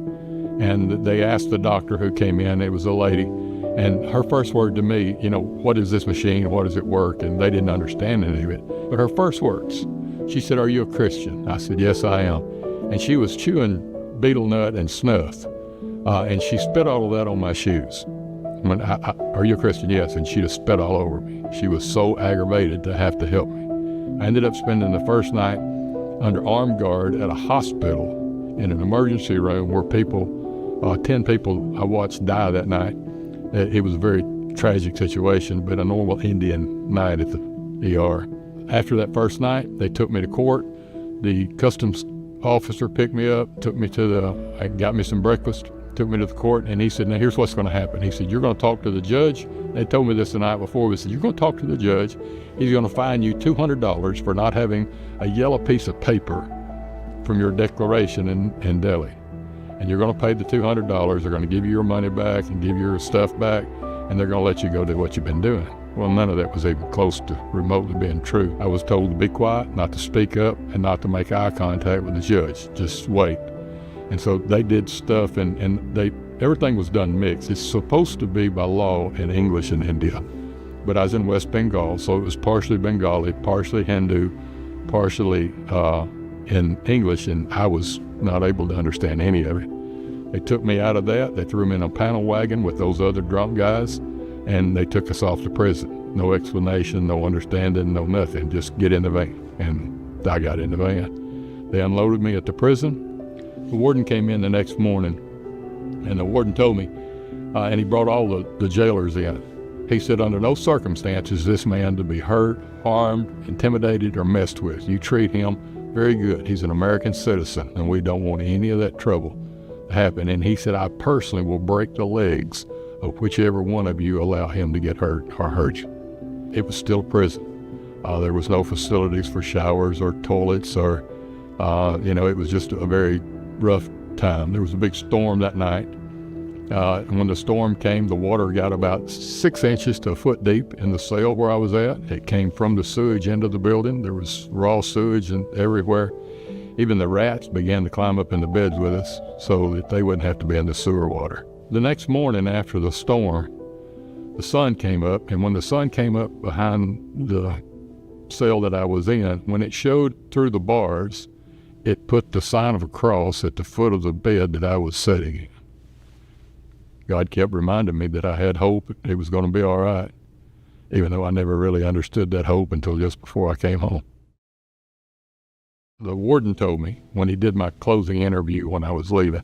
and they asked the doctor who came in, it was a lady, and her first word to me, what is this machine? What does it work? And they didn't understand any of it. But her first words, she said, are you a Christian? I said, yes, I am. And she was chewing betel nut and snuff, and she spit all of that on my shoes. I went, are you a Christian? Yes. And she just spit all over me. She was so aggravated to have to help me. I ended up spending the first night under armed guard at a hospital in an emergency room where 10 people I watched die that night. It was a very tragic situation, but a normal Indian night at the ER. After that first night, they took me to court. The customs officer picked me up, got me some breakfast, took me to the court, and he said, now here's what's going to happen. He said, you're going to talk to the judge. They told me this the night before. He said, you're going to talk to the judge. He's going to fine you $200 for not having a yellow piece of paper from your declaration in Delhi. And you're going to pay the $200. They're going to give you your money back and give your stuff back, and they're going to let you go do what you've been doing. Well, none of that was even close to remotely being true. I was told to be quiet, not to speak up, and not to make eye contact with the judge. Just wait. And so they did stuff, and everything was done mixed. It's supposed to be by law in English in India. But I was in West Bengal, so it was partially Bengali, partially Hindu, partially in English, and I was not able to understand any of it. They took me out of that. They threw me in a panel wagon with those other drunk guys, and they took us off to prison. No explanation, no understanding, no nothing. Just get in the van. And I got in the van. They unloaded me at the prison. The warden came in the next morning, and the warden told me, and he brought all the jailers in. He said, under no circumstances is this man to be hurt, harmed, intimidated, or messed with. You treat him very good. He's an American citizen, and we don't want any of that trouble to happen. And he said, I personally will break the legs of whichever one of you allow him to get hurt or hurt you. It was still prison. There was no facilities for showers or toilets or, it was just a very rough time. There was a big storm that night. And when the storm came, the water got about 6 inches to a foot deep in the cell where I was at. It came from the sewage into the building. There was raw sewage everywhere. Even the rats began to climb up in the beds with us so that they wouldn't have to be in the sewer water. The next morning after the storm, the sun came up, and when the sun came up behind the cell that I was in, when it showed through the bars, it put the sign of a cross at the foot of the bed that I was sitting in. God kept reminding me that I had hope, it was going to be all right, even though I never really understood that hope until just before I came home. The warden told me when he did my closing interview when I was leaving,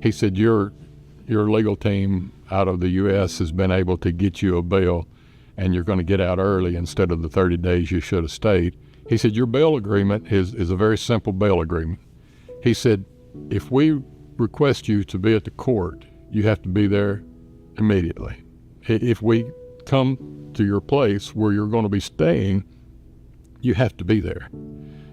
he said, your legal team out of the U.S. has been able to get you a bail, and you're going to get out early instead of the 30 days you should have stayed. He said, your bail agreement is a very simple bail agreement. He said, if we request you to be at the court, you have to be there immediately. If we come to your place where you're going to be staying, you have to be there.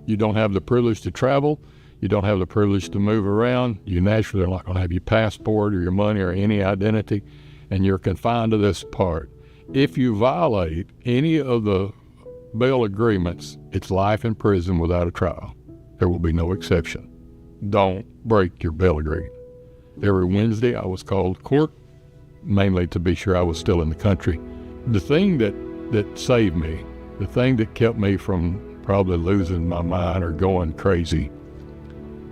You don't have the privilege to travel. You don't have the privilege to move around. You naturally are not going to have your passport or your money or any identity, and you're confined to this part. If you violate any of the bail agreements, it's life in prison without a trial. There will be no exception. don't break your bail agreement. Every Wednesday I was called to court, mainly to be sure I was still in the country. The thing that saved me, the thing that kept me from probably losing my mind or going crazy,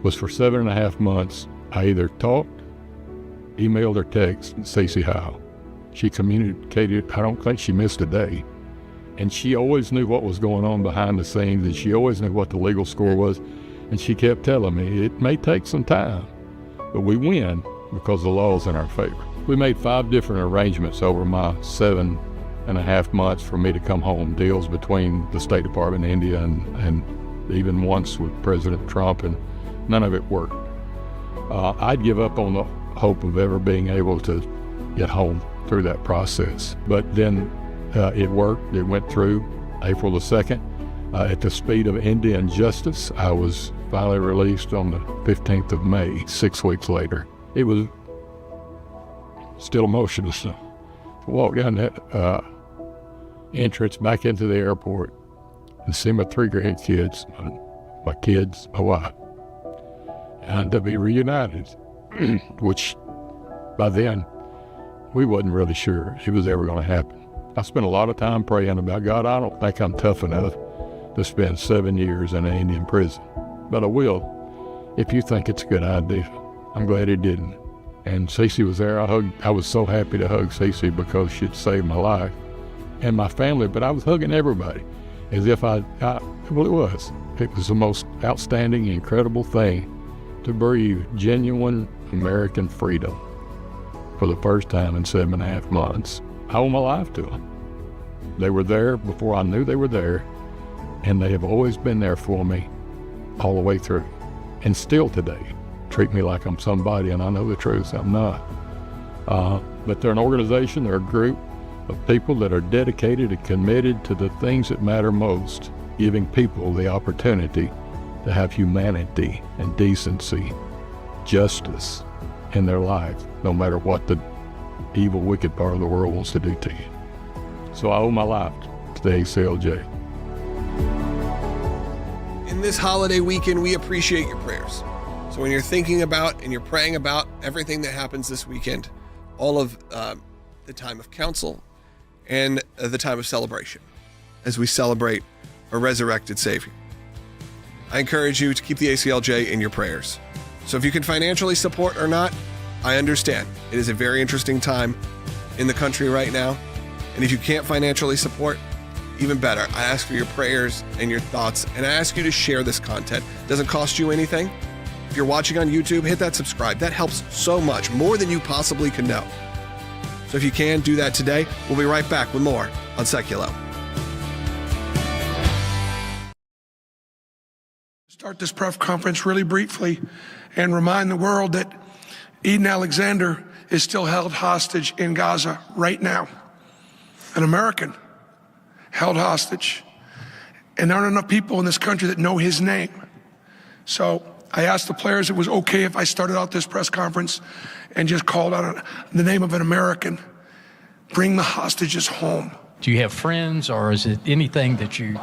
was for 7.5 months, I either talked, emailed, or texted Cece Howe. She communicated, I don't think she missed a day. And she always knew what was going on behind the scenes, and she always knew what the legal score was. And she kept telling me, it may take some time, but we win because the law's in our favor. We made 5 different arrangements over my 7.5 months for me to come home, deals between the State Department of India and even once with President Trump, and none of it worked. I'd give up on the hope of ever being able to get home through that process. But then it worked. It went through April the 2nd. At the speed of Indian justice, I was finally released on the 15th of May, 6 weeks later. It was still emotional to walk down that entrance back into the airport and see my 3 grandkids, my kids, my wife, and to be reunited, which by then we wasn't really sure it was ever going to happen. I spent a lot of time praying about, God, I don't think I'm tough enough to spend 7 years in an Indian prison, but I will if you think it's a good idea. I'm glad he didn't. And Cece was there. I was so happy to hug Cece because she'd saved my life and my family, but I was hugging everybody as if well, it was the most outstanding, incredible thing to breathe genuine American freedom for the first time in 7.5 months. I owe my life to them. They were there before I knew they were there, and they have always been there for me all the way through. And still today, treat me like I'm somebody, and I know the truth, I'm not. But they're an organization, they're a group of people that are dedicated and committed to the things that matter most, giving people the opportunity to have humanity and decency, justice in their life, no matter what the evil, wicked part of the world wants to do to you. So I owe my life to the ACLJ. In this holiday weekend, we appreciate your prayers. So when you're thinking about and you're praying about everything that happens this weekend, all of the time of counsel and the time of celebration, as we celebrate a resurrected Savior, I encourage you to keep the ACLJ in your prayers. So if you can financially support or not, I understand. It is a very interesting time in the country right now. And if you can't financially support, even better, I ask for your prayers and your thoughts, and I ask you to share this content. It doesn't cost you anything. If you're watching on YouTube, hit that subscribe. That helps so much, more than you possibly can know. So if you can, do that today. We'll be right back with more on Sekulow. Start this press conference really briefly and remind the world that Eden Alexander is still held hostage in Gaza right now. An American held hostage. And there aren't enough people in this country that know his name. So I asked the players if it was okay if I started out this press conference and just called out the name of an American. Bring the hostages home. Do you have friends, or is it anything that you...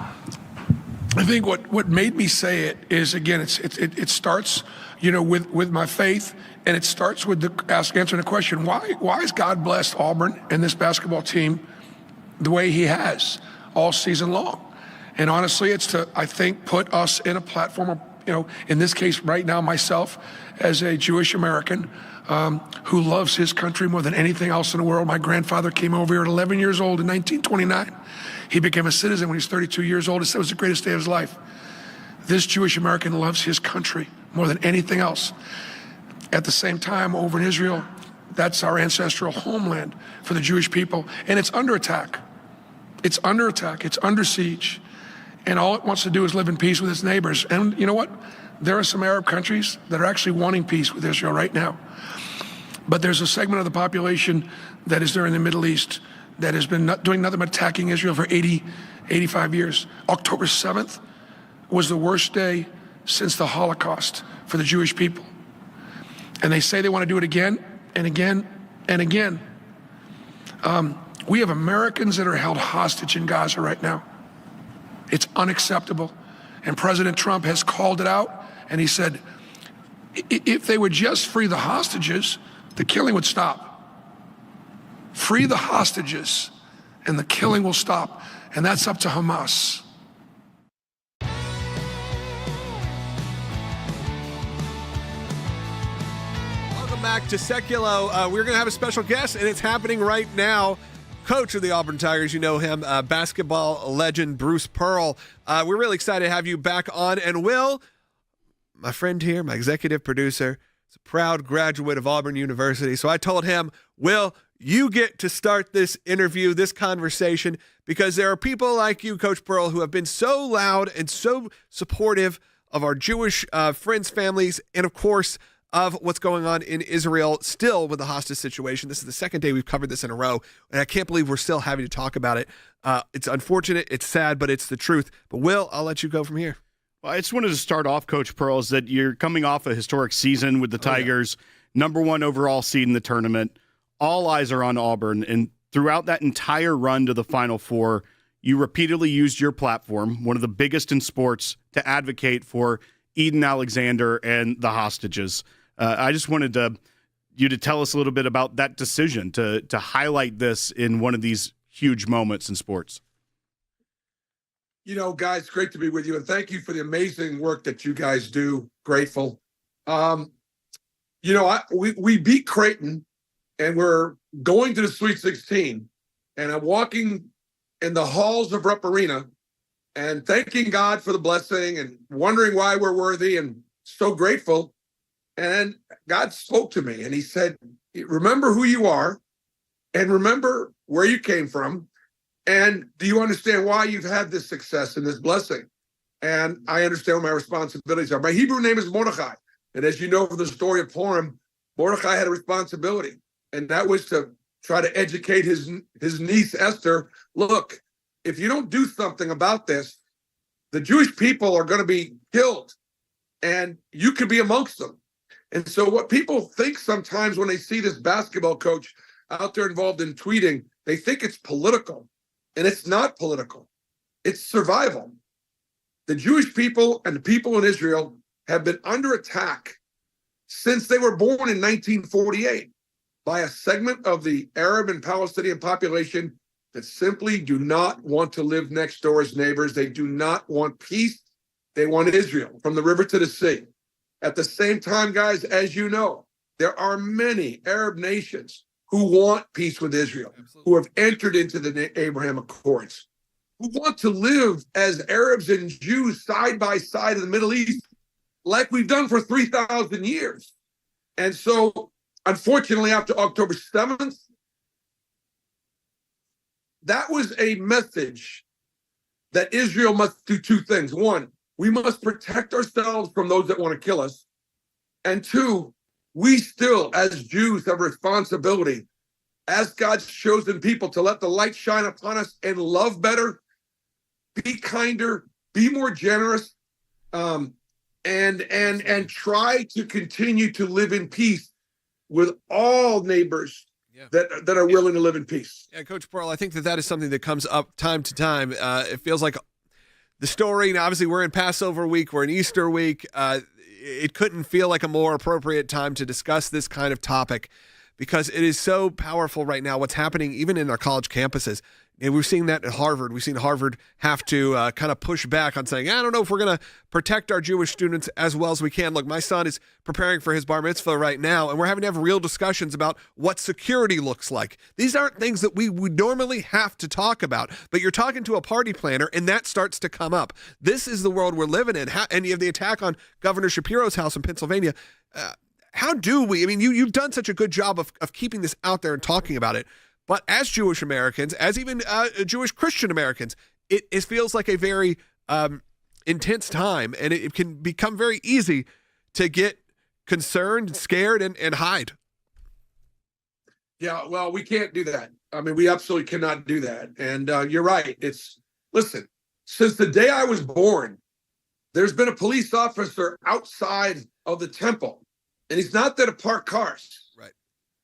I think what made me say it is, again, it starts, with my faith, and it starts with answering the question, why has God blessed Auburn and this basketball team the way he has all season long? And honestly, it's to, I think, put us in a platform of, in this case right now, myself as a Jewish American who loves his country more than anything else in the world. My grandfather came over here at 11 years old in 1929. He became a citizen when he was 32 years old. He said it was the greatest day of his life. This Jewish American loves his country more than anything else. At the same time, over in Israel, that's our ancestral homeland for the Jewish people, and it's under attack. It's under attack. It's under siege. And all it wants to do is live in peace with its neighbors. And you know what? There are some Arab countries that are actually wanting peace with Israel right now. But there's a segment of the population that is there in the Middle East that has been doing nothing but attacking Israel for 85 years. October 7th was the worst day since the Holocaust for the Jewish people. And they say they want to do it again and again and again. We have Americans that are held hostage in Gaza right now. It's unacceptable. And President Trump has called it out, and he said, If they would just free the hostages, the killing would stop. Free the hostages, and the killing will stop. And that's up to Hamas. Welcome back to Sekulow. We're going to have a special guest, and it's happening right now. Coach of the Auburn Tigers, you know him, basketball legend Bruce Pearl. We're really excited to have you back on. And Will, my friend here, my executive producer, is a proud graduate of Auburn University. So I told him, Will, you get to start this interview, this conversation, because there are people like you, Coach Pearl, who have been so loud and so supportive of our Jewish friends, families, and of course, of what's going on in Israel still with the hostage situation. This is the second day we've covered this in a row, and I can't believe we're still having to talk about it. It's unfortunate, it's sad, but it's the truth. But Will, I'll let you go from here. Well, I just wanted to start off, Coach Pearl, is that you're coming off a historic season with the Tigers, number one overall seed in the tournament. All eyes are on Auburn, and throughout that entire run to the Final Four, you repeatedly used your platform, one of the biggest in sports, to advocate for Eden Alexander and the hostages. I just wanted you to tell us a little bit about that decision to highlight this in one of these huge moments in sports. You know, guys, great to be with you, and thank you for the amazing work that you guys do. Grateful. You know, we beat Creighton, and we're going to the Sweet 16, and I'm walking in the halls of Rupp Arena and thanking God for the blessing and wondering why we're worthy and so grateful. And God spoke to me and he said, remember who you are and remember where you came from. And do you understand why you've had this success and this blessing? And I understand what my responsibilities are. My Hebrew name is Mordechai. And as you know from the story of Purim, Mordechai had a responsibility. And that was to try to educate his niece, Esther. Look, if you don't do something about this, the Jewish people are going to be killed. And you could be amongst them. And so what people think sometimes when they see this basketball coach out there involved in tweeting, they think it's political. And it's not political. It's survival. The Jewish people and the people in Israel have been under attack since they were born in 1948 by a segment of the Arab and Palestinian population that simply do not want to live next door as neighbors. They do not want peace. They want Israel from the river to the sea. At the same time, guys, as you know, there are many Arab nations who want peace with Israel, who have entered into the Abraham Accords, who want to live as Arabs and Jews side by side in the Middle East, like we've done for 3,000 years. And so, unfortunately, after October 7th, that was a message that Israel must do two things. One, we must protect ourselves from those that want to kill us. And two, we still, as Jews, have a responsibility as God's chosen people to let the light shine upon us and love better, be kinder, be more generous, and try to continue to live in peace with all neighbors that are willing to live in peace. Yeah, Coach Pearl, I think that is something that comes up time to time. It feels like the story, and obviously we're in Passover week, we're in Easter week. It couldn't feel like a more appropriate time to discuss this kind of topic because it is so powerful right now, what's happening even in our college campuses. And we're seeing that at Harvard. We've seen Harvard have to kind of push back on saying, I don't know if we're going to protect our Jewish students as well as we can. Look, my son is preparing for his bar mitzvah right now, and we're having to have real discussions about what security looks like. These aren't things that we would normally have to talk about, but you're talking to a party planner, and that starts to come up. This is the world we're living in. And you have the attack on Governor Shapiro's house in Pennsylvania. How do we? I mean, you've done such a good job of keeping this out there and talking about it. But as Jewish Americans, as even Jewish Christian Americans, it feels like a very intense time, and it can become very easy to get concerned, scared, and hide. Yeah, well, we can't do that. I mean, we absolutely cannot do that. And you're right. Listen, since the day I was born, there's been a police officer outside of the temple, and he's not there to park cars. Right.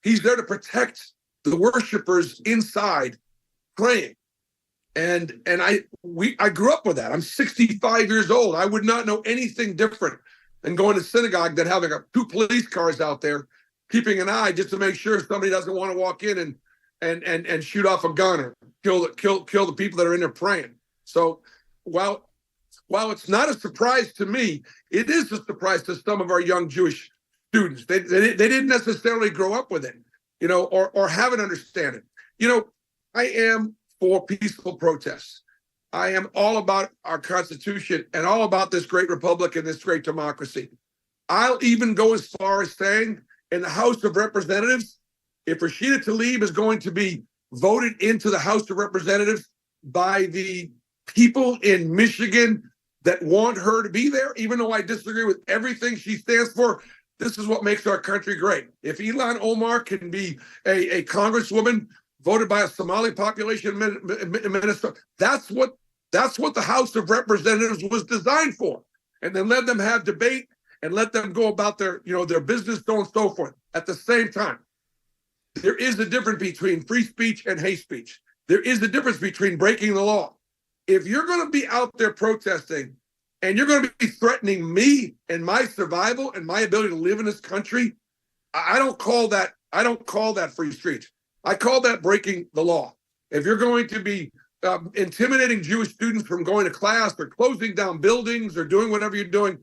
He's there to protect the worshipers inside praying. And I grew up with that. I'm 65 years old. I would not know anything different and going to synagogue than having two police cars out there keeping an eye just to make sure somebody doesn't want to walk in and shoot off a gun or kill the people that are in there praying. So while it's not a surprise to me, it is a surprise to some of our young Jewish students. They didn't necessarily grow up with it, or have an understanding. I am for peaceful protests. I am all about our Constitution and all about this great republic and this great democracy. I'll even go as far as saying in the House of Representatives, if Rashida Tlaib is going to be voted into the House of Representatives by the people in Michigan that want her to be there, even though I disagree with everything she stands for, this is what makes our country great. If Ilhan Omar can be a congresswoman voted by a Somali population in Minnesota, that's what the House of Representatives was designed for. And then let them have debate and let them go about their business, so on and so forth. At the same time, there is a difference between free speech and hate speech. There is a difference between breaking the law. If you're going to be out there protesting and you're going to be threatening me and my survival and my ability to live in this country, I don't call that free speech. I call that breaking the law. If you're going to be intimidating Jewish students from going to class or closing down buildings or doing whatever you're doing,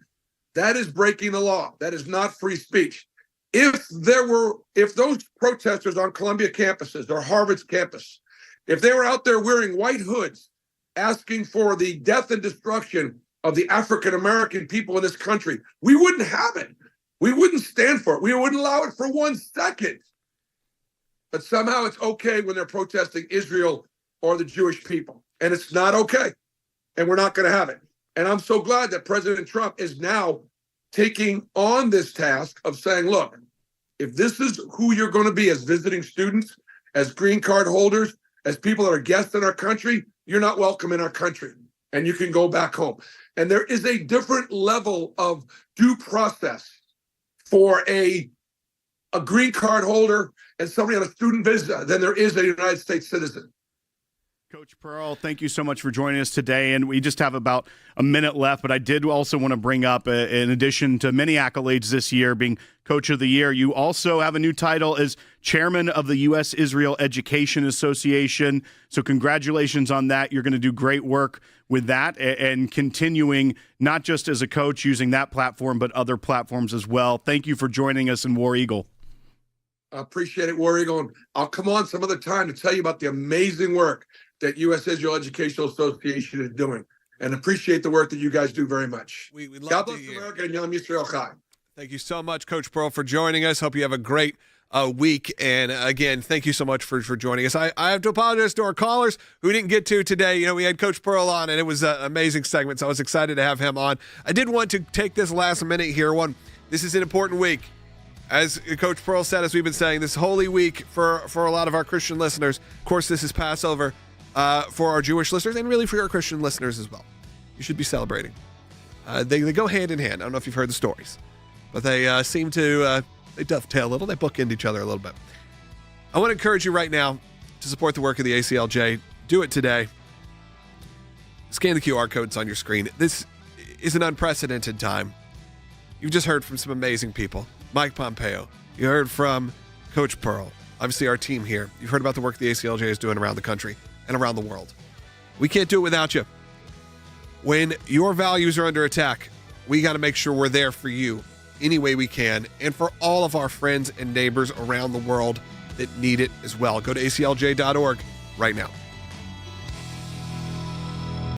that is breaking the law. That is not free speech. If those protesters on Columbia campuses or Harvard's campus, if they were out there wearing white hoods, asking for the death and destruction of the African-American people in this country, we wouldn't have it. We wouldn't stand for it. We wouldn't allow it for 1 second. But somehow it's okay when they're protesting Israel or the Jewish people. And it's not okay. And we're not going to have it. And I'm so glad that President Trump is now taking on this task of saying, look, if this is who you're going to be as visiting students, as green card holders, as people that are guests in our country, you're not welcome in our country and you can go back home. And there is a different level of due process for a green card holder and somebody on a student visa than there is a United States citizen. Coach Pearl, thank you so much for joining us today. And we just have about a minute left, but I did also want to bring up, in addition to many accolades this year, being Coach of the Year, you also have a new title as Chairman of the U.S.-Israel Education Association. So congratulations on that. You're going to do great work with that and continuing not just as a coach using that platform, but other platforms as well. Thank you for joining us in War Eagle. I appreciate it, War Eagle. And I'll come on some other time to tell you about the amazing work that U.S.-Israel Educational Association is doing, and appreciate the work that you guys do very much. We love God bless America and Yom Yisrael Chai. Thank you so much, Coach Pearl, for joining us. Hope you have a great week. And again, thank you so much for joining us. I have to apologize to our callers who didn't get to today. We had Coach Pearl on, and it was an amazing segment, so I was excited to have him on. I did want to take this last minute here. This is an important week. As Coach Pearl said, as we've been saying, this holy week for a lot of our Christian listeners. Of course, this is Passover for our Jewish listeners and really for our Christian listeners as well. You should be celebrating. They go hand in hand. I don't know if you've heard the stories, but they seem to they dovetail a little. They bookend each other a little bit. I want to encourage you right now to support the work of the ACLJ. Do it today. Scan the QR codes on your screen. This is an unprecedented time. You've just heard from some amazing people. Mike Pompeo. You heard from Coach Pearl. Obviously, our team here. You've heard about the work the ACLJ is doing around the country and around the world. We can't do it without you. When your values are under attack, we got to make sure we're there for you any way we can and for all of our friends and neighbors around the world that need it as well. Go to aclj.org right now.